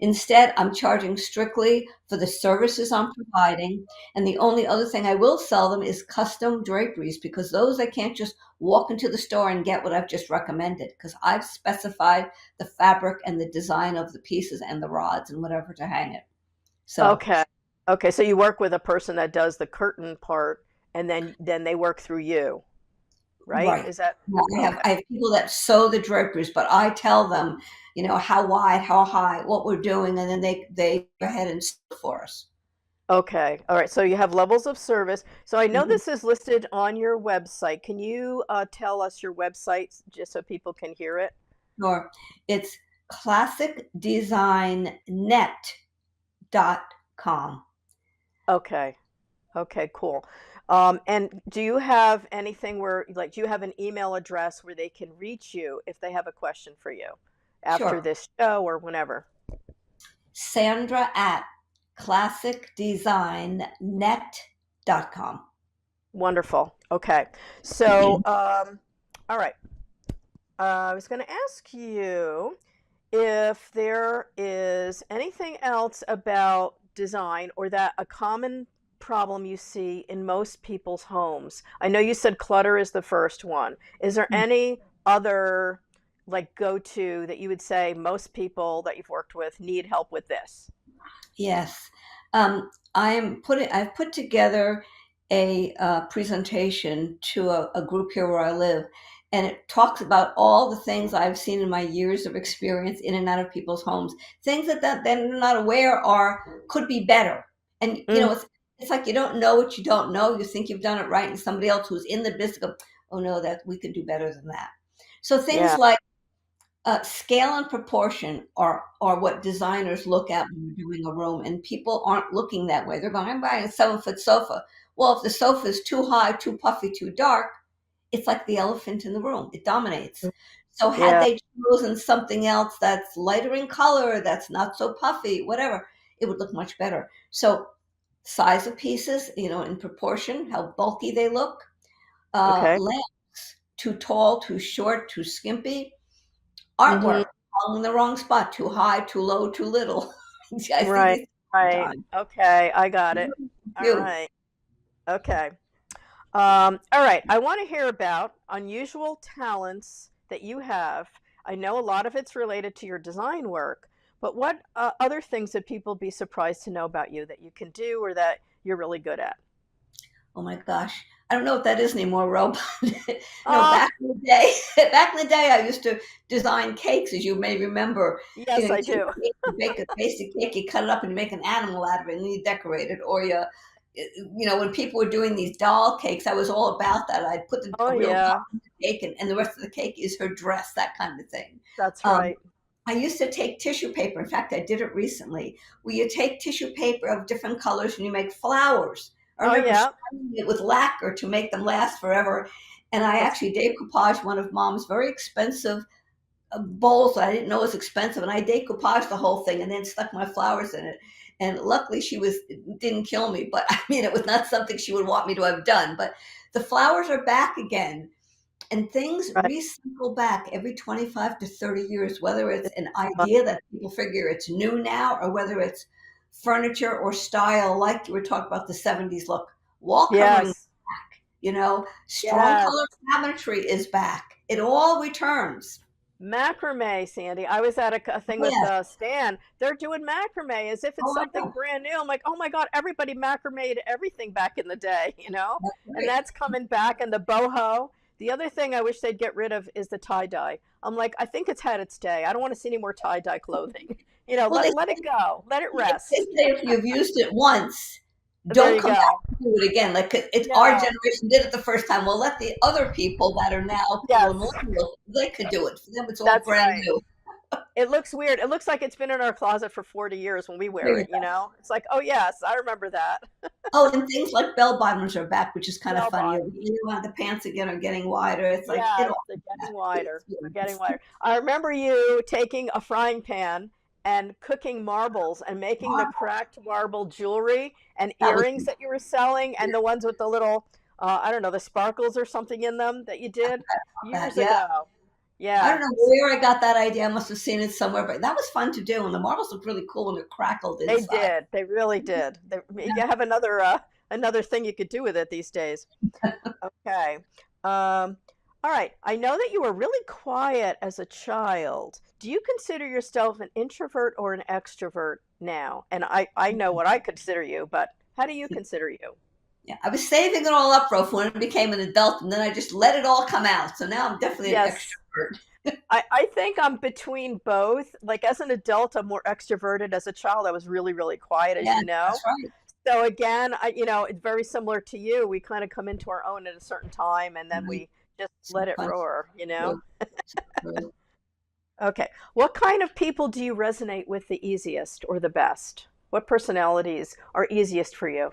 Speaker 2: Instead, I'm charging strictly for the services I'm providing. And the only other thing I will sell them is custom draperies, because those I can't just walk into the store and get what I've just recommended, because I've specified the fabric and the design of the pieces and the rods and whatever to hang it. So,
Speaker 1: Okay. Okay. So you work with a person that does the curtain part, and then they work through you, right?
Speaker 2: right.
Speaker 1: Is that
Speaker 2: Yeah,
Speaker 1: okay?
Speaker 2: I have people that sew the draperies, but I tell them, how wide, how high, what we're doing, and then they go ahead and sew for us.
Speaker 1: Okay. All right. So you have levels of service. So I know
Speaker 2: Mhm.
Speaker 1: this is listed on your website. Can you tell us your website just so people can hear it?
Speaker 2: Sure. It's classicdesignnet.com.
Speaker 1: Okay. Okay, cool. And do you have anything where, like, do you have an email address where they can reach you if they have a question for you after
Speaker 2: Sure.
Speaker 1: this show or whenever?
Speaker 2: Sandra at classicdesignnet.com.
Speaker 1: Wonderful. Okay. So, all right. I was going to ask you if there is anything else about design or that a common problem you see in most people's homes. I know you said clutter is the first one. Is there any other like go-to that you would say most people that you've worked with need help with this?
Speaker 2: Yes. I've put together a presentation to a group here where I live, and it talks about all the things I've seen in my years of experience in and out of people's homes, things that they're not aware are could be better. And
Speaker 1: Mm,
Speaker 2: it's like you don't know what you don't know. You think you've done it right, and somebody else who's in the business goes, "Oh no, that we could do better than that." So things
Speaker 1: yeah.
Speaker 2: like scale and proportion are what designers look at when you're doing a room, and people aren't looking that way. They're going, "I'm buying a 7 foot sofa." Well, if the sofa is too high, too puffy, too dark, it's like the elephant in the room. It dominates.
Speaker 1: Mm,
Speaker 2: So had
Speaker 1: yeah.
Speaker 2: they chosen something else that's lighter in color, that's not so puffy, whatever, it would look much better. So size of pieces, in proportion, how bulky they look.
Speaker 1: Okay.
Speaker 2: Lamps, too tall, too short, too skimpy.
Speaker 1: Hmm.
Speaker 2: Artwork, hung in the wrong spot, too high, too low, too little. I see
Speaker 1: Right.
Speaker 2: these all the
Speaker 1: Right.
Speaker 2: time.
Speaker 1: Okay. I got it. All
Speaker 2: You.
Speaker 1: right. Okay. All right, I want to hear about unusual talents that you have. I know a lot of it's related to your design work, but what other things would people be surprised to know about you that you can do or that you're really good at?
Speaker 2: Oh my gosh. I don't know what that is anymore, Ro, but
Speaker 1: Ah,
Speaker 2: back in the day, back in the day, I used to design cakes, as you may remember.
Speaker 1: yes,
Speaker 2: You
Speaker 1: I
Speaker 2: take
Speaker 1: do.
Speaker 2: a cake, you bake a basic cake, you cut it up and you make an animal out of it, and then you decorate it. Or when people were doing these doll cakes, I was all about that. I'd put
Speaker 1: Oh
Speaker 2: a real
Speaker 1: yeah,
Speaker 2: doll in the cake, and the rest of the cake is her dress, that kind of thing.
Speaker 1: that's
Speaker 2: Um,
Speaker 1: right.
Speaker 2: I used to take tissue paper. In fact, I did it recently, where you take tissue paper of different colors and you make flowers. I
Speaker 1: Oh
Speaker 2: remember
Speaker 1: yeah,
Speaker 2: spraying it with lacquer to make them last forever. And I
Speaker 1: that's
Speaker 2: actually decoupaged one of mom's very expensive bowls that I didn't know was expensive, and I decoupaged the whole thing and then stuck my flowers in it. And luckily, she was didn't kill me, but I mean, it was not something she would want me to have done. But the flowers are back again, and things
Speaker 1: right.
Speaker 2: recycle back every 25 to 30 years, whether it's
Speaker 1: It's
Speaker 2: an
Speaker 1: fun.
Speaker 2: idea that people figure it's new now, or whether it's furniture or style, like you were talking about the 70s look. Wall covering,
Speaker 1: Yes,
Speaker 2: strong
Speaker 1: yes.
Speaker 2: color cabinetry is back. It all returns.
Speaker 1: Macrame, Sandy. I was at a thing with
Speaker 2: Yes.
Speaker 1: Stan. They're doing macrame as if it's
Speaker 2: Oh, I
Speaker 1: something
Speaker 2: know.
Speaker 1: brand new. I'm like, oh my God, everybody macrameed everything back in the day,
Speaker 2: That's
Speaker 1: And
Speaker 2: right.
Speaker 1: that's coming back. And the boho. The other thing I wish they'd get rid of is the tie dye. I'm like, I think it's had its day. I don't want to see any more tie dye clothing.
Speaker 2: Well,
Speaker 1: Let it go. Let it
Speaker 2: they
Speaker 1: rest.
Speaker 2: say if you've used it once,
Speaker 1: There
Speaker 2: don't
Speaker 1: you
Speaker 2: come back
Speaker 1: go.
Speaker 2: and do it again. Like it's our
Speaker 1: No.
Speaker 2: generation did it the first time. Well, let the other people that are now
Speaker 1: Yes,
Speaker 2: millennials, they could do it. For them, it's all
Speaker 1: that's
Speaker 2: brand
Speaker 1: right.
Speaker 2: new.
Speaker 1: It looks weird. It looks like it's been in our closet for 40 years when we
Speaker 2: There
Speaker 1: wear
Speaker 2: you
Speaker 1: it.
Speaker 2: go.
Speaker 1: It's like, oh yes, I remember that.
Speaker 2: Oh, and things like bell bottoms are back, which is kind of
Speaker 1: Bell
Speaker 2: funny.
Speaker 1: bottoms.
Speaker 2: You want the pants again are getting wider. It's like it
Speaker 1: Yes,
Speaker 2: all
Speaker 1: they're
Speaker 2: comes back.
Speaker 1: getting
Speaker 2: It's
Speaker 1: wider. They're getting
Speaker 2: beautiful.
Speaker 1: wider. I remember you taking a frying pan and cooking marbles and making the cracked marble jewelry and
Speaker 2: That was
Speaker 1: earrings that you were selling and the ones with the little I don't know, the sparkles or something in them that you did
Speaker 2: That,
Speaker 1: years
Speaker 2: yeah.
Speaker 1: ago.
Speaker 2: I
Speaker 1: Yeah,
Speaker 2: don't know where I got that idea. I must have seen it somewhere, but that was fun to do. And the marbles looked really cool when they're crackled
Speaker 1: they
Speaker 2: inside.
Speaker 1: did. They really did. You have another thing you could do with it these days. Okay. Um, all right. I know that you were really quiet as a child. Do you consider yourself an introvert or an extrovert now? And I know what I consider you, but how do you consider you?
Speaker 2: Yeah, I was saving it all up for when I became an adult, and then I just let it all come out. So now I'm definitely an
Speaker 1: Yes.
Speaker 2: extrovert.
Speaker 1: I think I'm between both. Like as an adult, I'm more extroverted. As a child, I was really, really quiet, as
Speaker 2: Yeah,
Speaker 1: you know.
Speaker 2: that's right.
Speaker 1: So again, it's very similar to you. We kind of come into our own at a certain time and then
Speaker 2: Right.
Speaker 1: we just let it
Speaker 2: Sometimes
Speaker 1: roar.
Speaker 2: true. So true.
Speaker 1: Okay. What kind of people do you resonate with the easiest or the best? What personalities are easiest for you?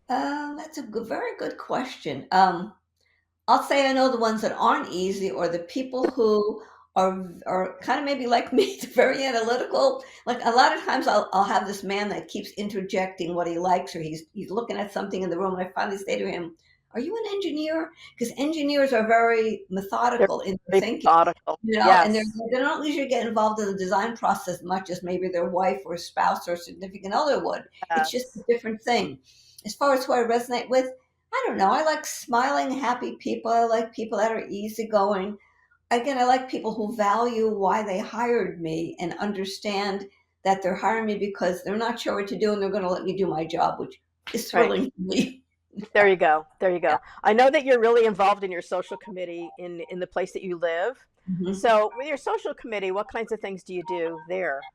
Speaker 2: That's a very good question. I'll say I know the ones that aren't easy, or the people who are kind of maybe like me, very analytical. Like a lot of times, I'll have this man that keeps interjecting what he likes, or he's looking at something in the room, and I finally say to him, "Are you an engineer?" Because engineers are very
Speaker 1: They're
Speaker 2: methodical in their
Speaker 1: very
Speaker 2: thinking,
Speaker 1: methodical.
Speaker 2: and
Speaker 1: Yes.
Speaker 2: they don't usually get involved in the design process much as maybe their wife or spouse or significant other would. It's just a
Speaker 1: Yes.
Speaker 2: different thing. As far as who I resonate with, I don't know. I like smiling, happy people. I like people that are easygoing. Again, I like people who value why they hired me and understand that they're hiring me because they're not sure what to do and they're going to let me do my job, which is
Speaker 1: Right.
Speaker 2: thrilling for me.
Speaker 1: There you go. There you
Speaker 2: Yeah.
Speaker 1: go. I know that you're really involved in your social committee in the place that you live.
Speaker 2: Mhm.
Speaker 1: So, with your social committee, what kinds of things do you do there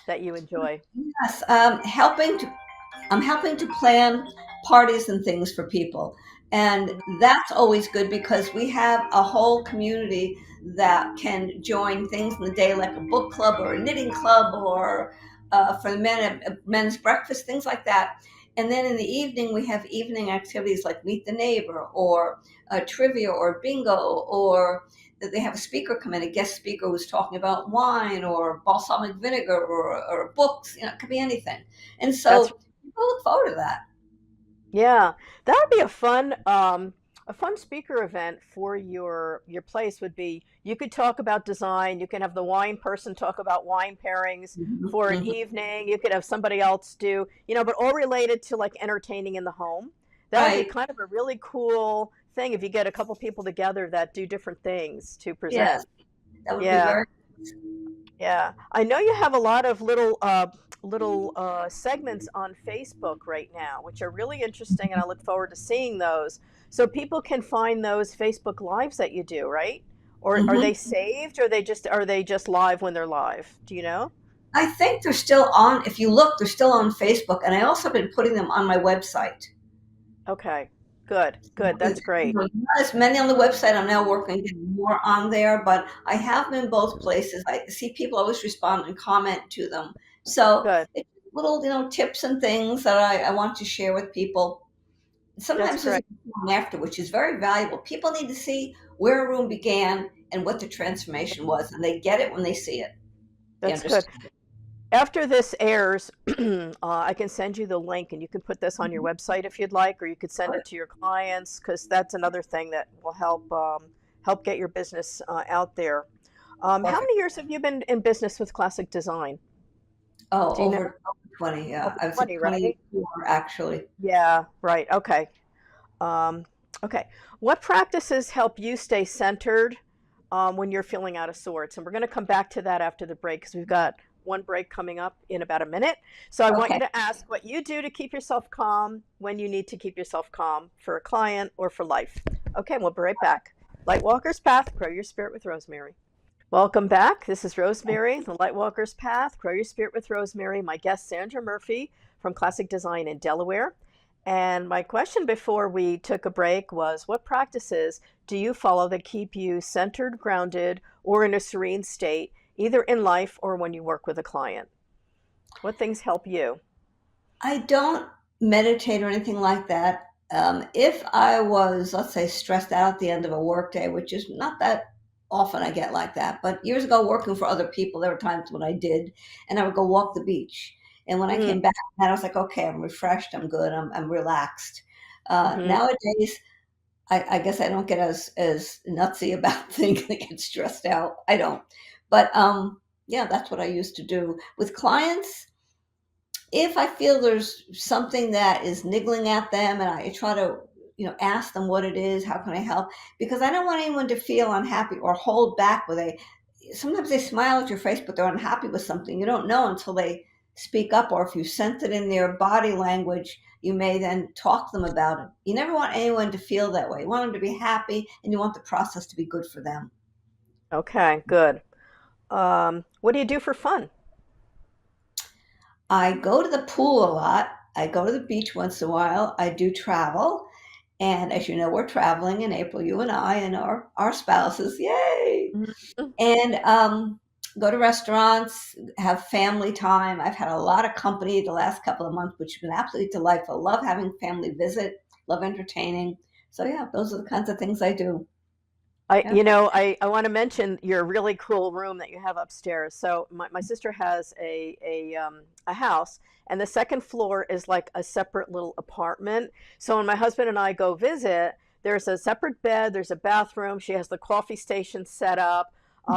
Speaker 1: that you enjoy?
Speaker 2: Yes, I'm helping to plan parties and things for people. And
Speaker 1: Mhm.
Speaker 2: that's always good because we have a whole community that can join things in the day, like a book club or a knitting club, or for the men, a men's breakfast, things like that. And then in the evening, we have evening activities like meet the neighbor, or trivia, or bingo, or that they have a speaker come in, a guest speaker who's talking about wine or balsamic vinegar or books. It could be anything. And
Speaker 1: That's
Speaker 2: so people look forward to that.
Speaker 1: Yeah, that would be a fun speaker event for your place would be you could talk about design, you can have the wine person talk about wine pairings
Speaker 2: Mhm,
Speaker 1: for an
Speaker 2: mhm.
Speaker 1: evening, you could have somebody else do, but all related to like entertaining in the home. That would be
Speaker 2: Right.
Speaker 1: kind of a really cool thing if you get a couple people together that do different things to
Speaker 2: Yes,
Speaker 1: present.
Speaker 2: that would be
Speaker 1: Yeah.
Speaker 2: very.
Speaker 1: Yeah, I know you have a lot of little segments on Facebook right now, which are really interesting, and I look forward to seeing those. So people can find those Facebook lives that you do, right? Or are they
Speaker 2: Mhm.
Speaker 1: saved, or are they just live when they're live? Do you know?
Speaker 2: I think they're still on. If you look, they're still on Facebook, and I also been putting them on my website.
Speaker 1: Okay, good, good. That's great.
Speaker 2: Not as many on the website. I'm now working to get more on there, but I have them in both places. I see people always respond and comment to them. So
Speaker 1: Good.
Speaker 2: it's little, tips and things that I want to share with people.
Speaker 1: That's
Speaker 2: Sometimes there's a
Speaker 1: great.
Speaker 2: before and after, which is very valuable. People need to see where a room began and what the transformation was, and they get it when they see it. They
Speaker 1: That's good.
Speaker 2: understand it.
Speaker 1: After this airs, I can send you the link and you can put this on your
Speaker 2: Mhm.
Speaker 1: website if you'd like, or you could send it to your clients because that's another thing that will help get your business out there. How
Speaker 2: Perfect.
Speaker 1: many years have you been in business with classic design?
Speaker 2: Oh,
Speaker 1: Do you know?
Speaker 2: over 20. Yeah,
Speaker 1: Over
Speaker 2: I would say
Speaker 1: 20, right?
Speaker 2: 24 actually.
Speaker 1: Yeah, right. Okay. Um, okay. What practices help you stay centered when you're feeling out of sorts? And we're going to come back to that after the break because we've got one break coming up in about a minute. So I want you
Speaker 2: Okay.
Speaker 1: to ask what you do to keep yourself calm when you need to keep yourself calm for a client or for life. Okay, we'll be right back. Lightwalker's Path, Grow Your Spirit with Rosemary. Welcome back. This is Rosemary, the Lightwalker's Path, Grow Your Spirit with Rosemary. My guest, Sandra Murphy from Classic Design in Delaware. And my question before we took a break was what practices do you follow that keep you centered, grounded, or in a serene state, either in life or when you work with a client? What things help you?
Speaker 2: I don't meditate or anything like that. If I was, let's say, stressed out at the end of a workday, which is not that often I get like that, but years ago working for other people, there were times when I did, and I would go walk the beach. And when I
Speaker 1: Mm,
Speaker 2: came back, and I was like, okay, I'm refreshed, I'm good, I'm relaxed.
Speaker 1: Hmm.
Speaker 2: Nowadays, I guess I don't get as nutsy about things and get stressed out. I don't. But yeah, that's what I used to do with clients. If I feel there's something that is niggling at them, and I try to, ask them what it is, how can I help? Because I don't want anyone to feel unhappy or hold back with a. Sometimes they smile at your face, but they're unhappy with something. You don't know until they speak up, or if you sense it in their body language, you may then talk to them about it. You never want anyone to feel that way. You want them to be happy, and you want the process to be good for them.
Speaker 1: Okay, good. What do you do for fun?
Speaker 2: I go to the pool a lot. I go to the beach once in a while. I do travel. And as you know, we're traveling in April, you and I and our spouses. Yay!
Speaker 1: Mhm.
Speaker 2: And go to restaurants, have family time. I've had a lot of company the last couple of months, which has been absolutely delightful. Love having family visit, love entertaining. So yeah, those are the kinds of things I do. Yeah.
Speaker 1: I want to mention your really cool room that you have upstairs. So my sister has a house, and the second floor is like a separate little apartment. So when my husband and I go visit, there's a separate bed, there's a bathroom. She has the coffee station set up.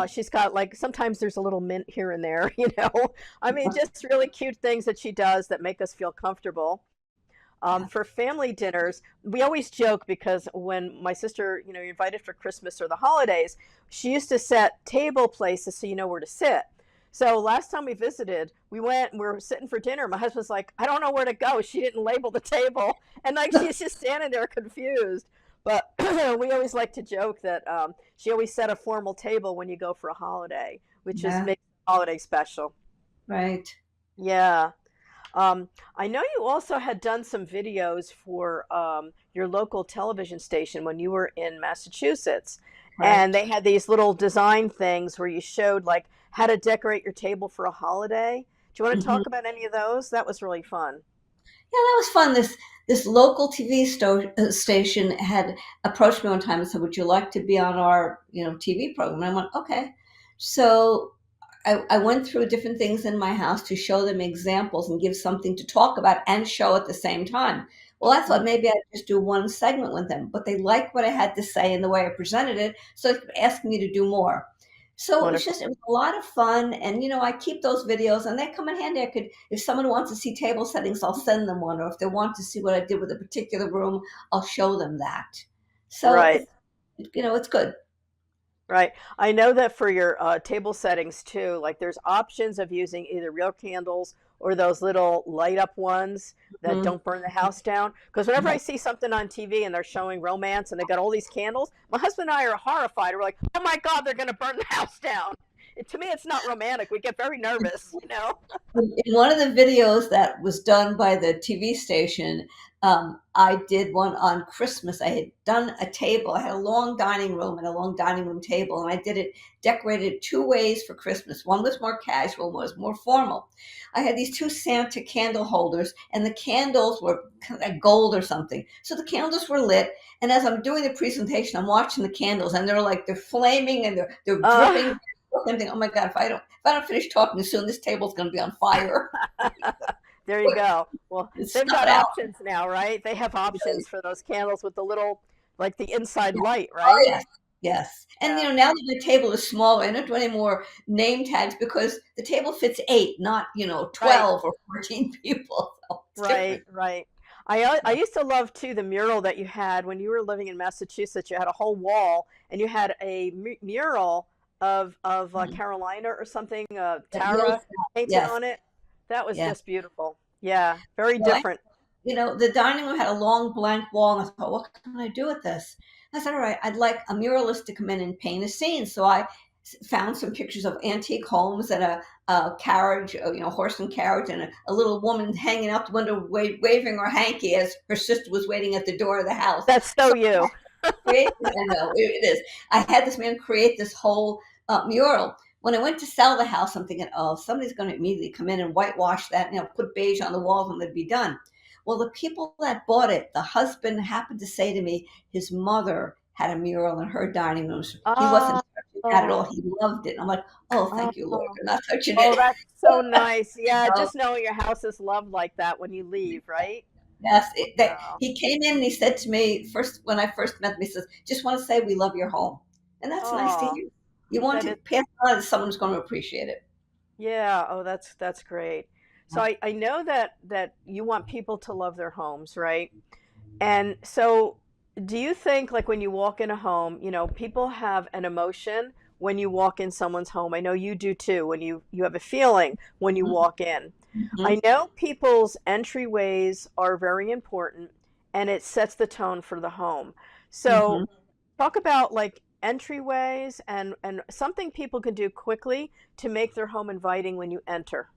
Speaker 1: She's got like sometimes there's a little mint here and there, you know. I mean, just really cute things that she does that make us feel comfortable.
Speaker 2: Yeah.
Speaker 1: For family dinners, we always joke because when my sister, you're invited for Christmas or the holidays, she used to set table places so you know where to sit. So last time we visited, we went and we were sitting for dinner. My husband's like, I don't know where to go. She didn't label the table. And like she's just standing there confused. But we always like to joke that she always set a formal table when you go for a holiday, which just
Speaker 2: Yeah.
Speaker 1: makes the holiday special.
Speaker 2: Right.
Speaker 1: Yeah. I know you also had done some videos for your local television station when you were in Massachusetts, and
Speaker 2: Correct.
Speaker 1: they had these little design things where you showed like how to decorate your table for a holiday. Do you want to
Speaker 2: Mhm.
Speaker 1: talk about any of those? That was really fun.
Speaker 2: Yeah, that was fun. This local TV station had approached me one time and said, "Would you like to be on our TV program?" And I went, "Okay." So I went through different things in my house to show them examples and give something to talk about and show at the same time. Well, I thought
Speaker 1: Mhm.
Speaker 2: maybe I'd just do one segment with them, but they liked what I had to say and the way I presented it, so they kept asking me to do more. So
Speaker 1: Wonderful.
Speaker 2: it was a lot of fun, and I keep those videos, and they come in handy. I could, if someone wants to see table settings, I'll send them one, or if they want to see what I did with a particular room, I'll show them that. So
Speaker 1: Right.
Speaker 2: it's good.
Speaker 1: Right. I know that for your table settings too, like there's options of using either real candles or those little light up ones that
Speaker 2: Mhm.
Speaker 1: don't burn the house down. Because whenever I see something on TV and they're showing romance and they got all these candles, my husband and I are horrified. We're like, oh my God, they're going to burn the house down. To me, it's not romantic. We get very nervous, you know?
Speaker 2: In one of the videos that was done by the TV station, I did one on Christmas. I had done a table. I had a long dining room and a long dining room table, and I did it decorated two ways for Christmas. One was more casual, one was more formal. I had these two Santa candle holders, and the candles were kind of like gold or something. So the candles were lit, and as I'm doing the presentation, I'm watching the candles, and they're flaming and they're dripping.
Speaker 1: Uh,
Speaker 2: I'm thinking, oh my God, if I don't finish talking soon, this table's going to be on fire.
Speaker 1: there you go. Well, they've
Speaker 2: Stuff
Speaker 1: got
Speaker 2: it out.
Speaker 1: options now, right? They have options for those candles with the little, like the inside
Speaker 2: Yeah.
Speaker 1: light,
Speaker 2: Oh,
Speaker 1: right?
Speaker 2: yes. Yes. And
Speaker 1: Yeah.
Speaker 2: now that the table is smaller, I don't do any more name tags because the table fits eight, not,
Speaker 1: Right.
Speaker 2: 12 or 14 people. So it's
Speaker 1: Right,
Speaker 2: different.
Speaker 1: right. I
Speaker 2: Yeah.
Speaker 1: used to love too the mural that you had when you were living in Massachusetts. You had a whole wall, and you had a mural of
Speaker 2: Mhm.
Speaker 1: Carolina or something,
Speaker 2: Real
Speaker 1: Tara
Speaker 2: fat.
Speaker 1: painted
Speaker 2: Yes.
Speaker 1: on it. That was
Speaker 2: Yeah.
Speaker 1: just beautiful. Yeah, very
Speaker 2: Well,
Speaker 1: different.
Speaker 2: the dining room had a long blank wall, and I thought, what can I do with this? I said, all right, I'd like a muralist to come in and paint a scene. So I found some pictures of antique homes and a carriage, horse and carriage, and a little woman hanging out the window waving her hanky as her sister was waiting at the door of the house.
Speaker 1: That's so
Speaker 2: So
Speaker 1: you.
Speaker 2: I know it is. I had this man create this whole mural. When I went to sell the house, I'm thinking, oh, somebody's going to immediately come in and whitewash that, put beige on the walls, and they'd be done. Well, the people that bought it, the husband happened to say to me, his mother had a mural in her dining room. So he wasn't
Speaker 1: Oh,
Speaker 2: touching that at all.
Speaker 1: oh,
Speaker 2: He loved it. And I'm like, oh, thank you, Lord,
Speaker 1: oh,
Speaker 2: for not touching
Speaker 1: oh,
Speaker 2: it.
Speaker 1: that's so nice.
Speaker 2: You
Speaker 1: Yeah,
Speaker 2: know?
Speaker 1: just knowing your house is loved like that when you leave, right?
Speaker 2: Yes,
Speaker 1: Wow.
Speaker 2: he came in and he said to me first when I first met him, he says, "Just want to say we love your home," and that's nice to
Speaker 1: Oh,
Speaker 2: hear. You want
Speaker 1: that
Speaker 2: to
Speaker 1: is,
Speaker 2: pass it on to someone who's going to appreciate it.
Speaker 1: yeah. Oh, that's great. So I know that you want people to love their homes, right? And so, do you think, like, when you walk in a home, people have an emotion when you walk in someone's home? I know you do too, when you have a feeling when you
Speaker 2: Mhm,
Speaker 1: walk in.
Speaker 2: mhm,
Speaker 1: I know people's entryways are very important, and it sets the tone for the home. So,
Speaker 2: mhm.
Speaker 1: talk about, like, entryways and something people can do quickly to make their home inviting when you enter.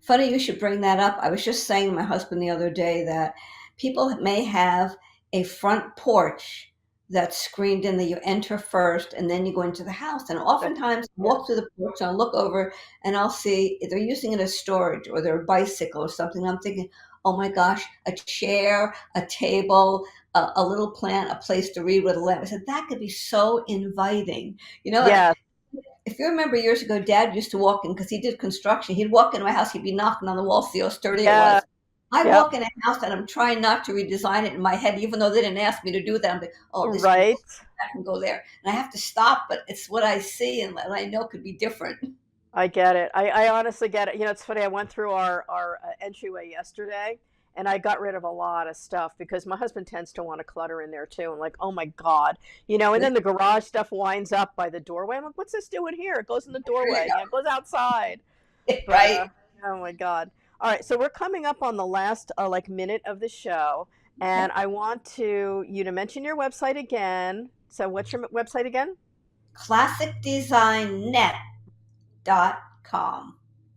Speaker 2: Funny you should bring that up. I was just saying to my husband the other day that people may have a front porch that's screened in that you enter first and then you go into the house. And
Speaker 1: That,
Speaker 2: oftentimes I
Speaker 1: yeah.
Speaker 2: walk through the porch and I look over and I'll see they're using it as storage or their bicycle or something. I'm thinking, oh my gosh, a chair, a table, a little plant, a place to read with a lamp. I said, that could be so inviting. And
Speaker 1: Yes,
Speaker 2: if you remember years ago, Dad used to walk in because he did construction. He'd walk into my house, he'd be knocking on the wall, see how sturdy it
Speaker 1: yeah,
Speaker 2: was. I
Speaker 1: yep,
Speaker 2: walk in a house and I'm trying not to redesign it in my head, even though they didn't ask me to do that. I'm like, oh, this can go
Speaker 1: right.
Speaker 2: back and go there. And I have to stop, but it's what I see and I know could be different.
Speaker 1: I get it. I honestly get it. It's funny. I went through our entryway yesterday, and I got rid of a lot of stuff because my husband tends to want to clutter in there too. I'm like, oh my god, And then the garage stuff winds up by the doorway. I'm like, what's this doing here? It goes in the
Speaker 2: There you
Speaker 1: doorway. Yeah, it goes outside.
Speaker 2: go.
Speaker 1: But
Speaker 2: Right.
Speaker 1: oh my god. All right, so we're coming up on the last like minute of the show, and
Speaker 2: Okay.
Speaker 1: I want you to mention your website again. So what's your website again?
Speaker 2: ClassicDesignNet.com.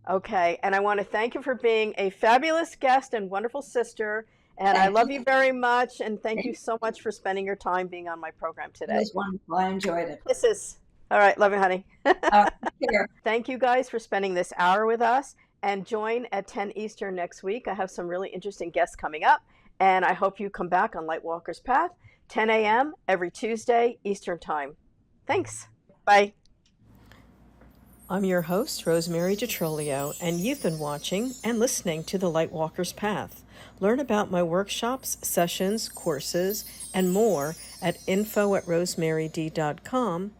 Speaker 1: Okay, and I want to thank you for being a fabulous guest and wonderful sister. And I
Speaker 2: Thank
Speaker 1: love
Speaker 2: you.
Speaker 1: you very much. And thank you
Speaker 2: It
Speaker 1: so much for spending your time being on my program today.
Speaker 2: was wonderful. I enjoyed it.
Speaker 1: Kisses. All right, love you, honey.
Speaker 2: Take care.
Speaker 1: Thank you guys for spending this hour with us. And join at 10 Eastern next week. I have some really interesting guests coming up. And I hope you come back on Lightwalker's Path, 10 a.m. every Tuesday Eastern Time. Thanks. Bye. I'm your host, Rosemary DiTrolio, and you've been watching and listening to The Lightwalker's Path. Learn about my workshops, sessions, courses, and more at info@rosemaryd.com.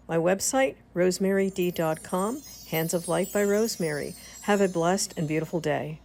Speaker 1: My website, rosemaryd.com, Hands of Light by Rosemary. Have a blessed and beautiful day.